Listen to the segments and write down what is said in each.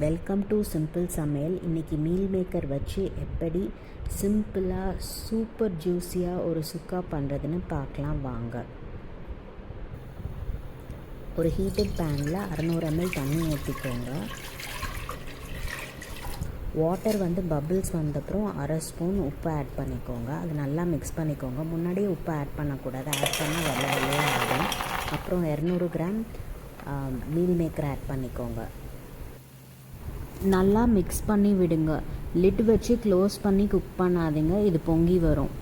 Welcome to simple சமையல். இன்றைக்கி meal maker வச்சு எப்படி சிம்பிளாக சூப்பர் ஜூஸியாக ஒரு சுக்கா பண்ணுறதுன்னு பார்க்கலாம் வாங்க. ஒரு ஹீட்டட் பேனில் 600 ml தண்ணி ஊற்றிக்கோங்க. வாட்டர் பபிள்ஸ் வந்தப்புறம் 1/2 ஸ்பூன் உப்பு ஆட் பண்ணிக்கோங்க. அது நல்லா மிக்ஸ் பண்ணிக்கோங்க. முன்னாடியே உப்பு ஆட் பண்ணக்கூடாது, ஆட் பண்ணால் வெள்ளையே ஆகும். அப்புறம் 200 கிராம் மீல் மேக்கர் ஆட் பண்ணிக்கோங்க. நல்லா மிக்ஸ் பண்ணி விடுங்க. லிட் வச்சு க்ளோஸ் பண்ணி குக் பண்ணாதீங்க, இது பொங்கி வரும்.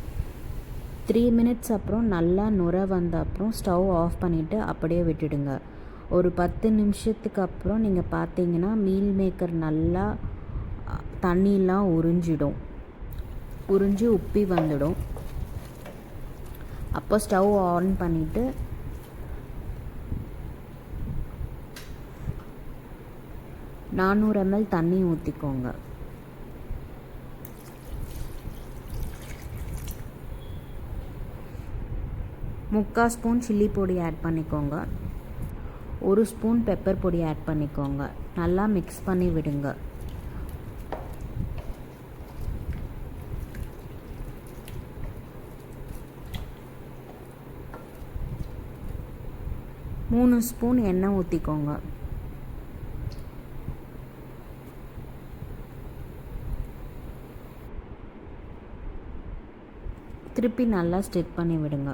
3 minutes அப்புறம் நல்லா நுரை வந்த அப்புறம் ஸ்டவ் ஆஃப் பண்ணிவிட்டு அப்படியே விட்டுடுங்க. ஒரு 10 நிமிஷத்துக்கு அப்புறம் நீங்கள் பார்த்தீங்கன்னா மீல் மேக்கர் நல்லா தண்ணியெலாம் உறிஞ்சி உப்பி வந்துடும். அப்போ ஸ்டவ் ஆன் பண்ணிவிட்டு ml தண்ணி ஊற்றிக்கோங்க. முக்கால் ஸ்பூன் சில்லி பொடி ஆட் பண்ணிக்கோங்க. 1 ஸ்பூன் பெப்பர் பொடி ஆட் பண்ணிக்கோங்க. நல்லா மிக்ஸ் பண்ணி விடுங்க. மூணு ஸ்பூன் எண்ணெய் ஊற்றிக்கோங்க. திருப்பி நல்லா ஸ்டிட் பண்ணி விடுங்க.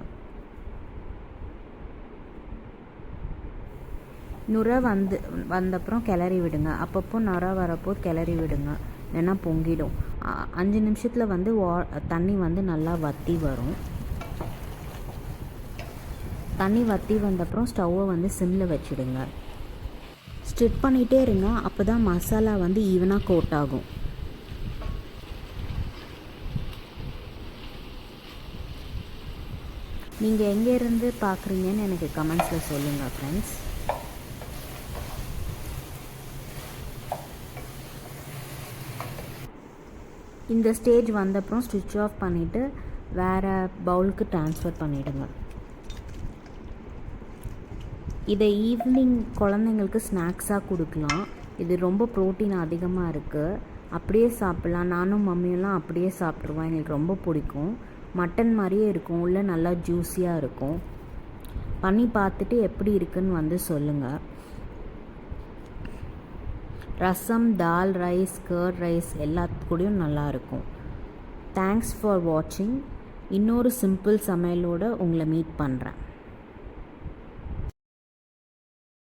நுரை வந்தப்புறம் கிளறி விடுங்க. அப்பப்போ நுரை வரப்போ கிளறி விடுங்க, இல்லைன்னா பொங்கிடும். 5 நிமிஷத்தில் தண்ணி நல்லா வற்றி வரும். தண்ணி வற்றி வந்தப்புறம் ஸ்டவ்வை சிம்மில் வச்சுடுங்க. ஸ்டிட் பண்ணிகிட்டே இருங்க, அப்போ தான் மசாலா ஈவனாக கோட் ஆகும். நீங்கள் எங்கேருந்து பார்க்குறீங்கன்னு எனக்கு கமெண்ட்ஸில் சொல்லுங்கள் ஃப்ரெண்ட்ஸ். இந்த ஸ்டேஜ் வந்தப்புறம் ஸ்விட்ச் ஆஃப் பண்ணிவிட்டு வேறு பவுலுக்கு ட்ரான்ஸ்ஃபர் பண்ணிவிடுங்க. இதை ஈவினிங் குழந்தைங்களுக்கு ஸ்நாக்ஸாக கொடுக்கலாம். இது ரொம்ப ப்ரோட்டீன் அதிகமாக இருக்குது. அப்படியே சாப்பிட்லாம். நானும் மம்மியெல்லாம் அப்படியே சாப்பிட்ருவோம். எங்களுக்கு ரொம்ப பிடிக்கும். மட்டன் மாதிரியே இருக்கும், உள்ள நல்லா ஜூஸியாக இருக்கும். பண்ணி பார்த்துட்டு எப்படி இருக்குன்னு சொல்லுங்கள். ரசம், தால் ரைஸ், கர்ட் ரைஸ் எல்லாத்துக்கூடையும் நல்லாயிருக்கும். தேங்க்ஸ் ஃபார் வாட்சிங். இன்னொரு சிம்பிள் சமையலோடு உங்களை மீட் பண்ணுறேன்.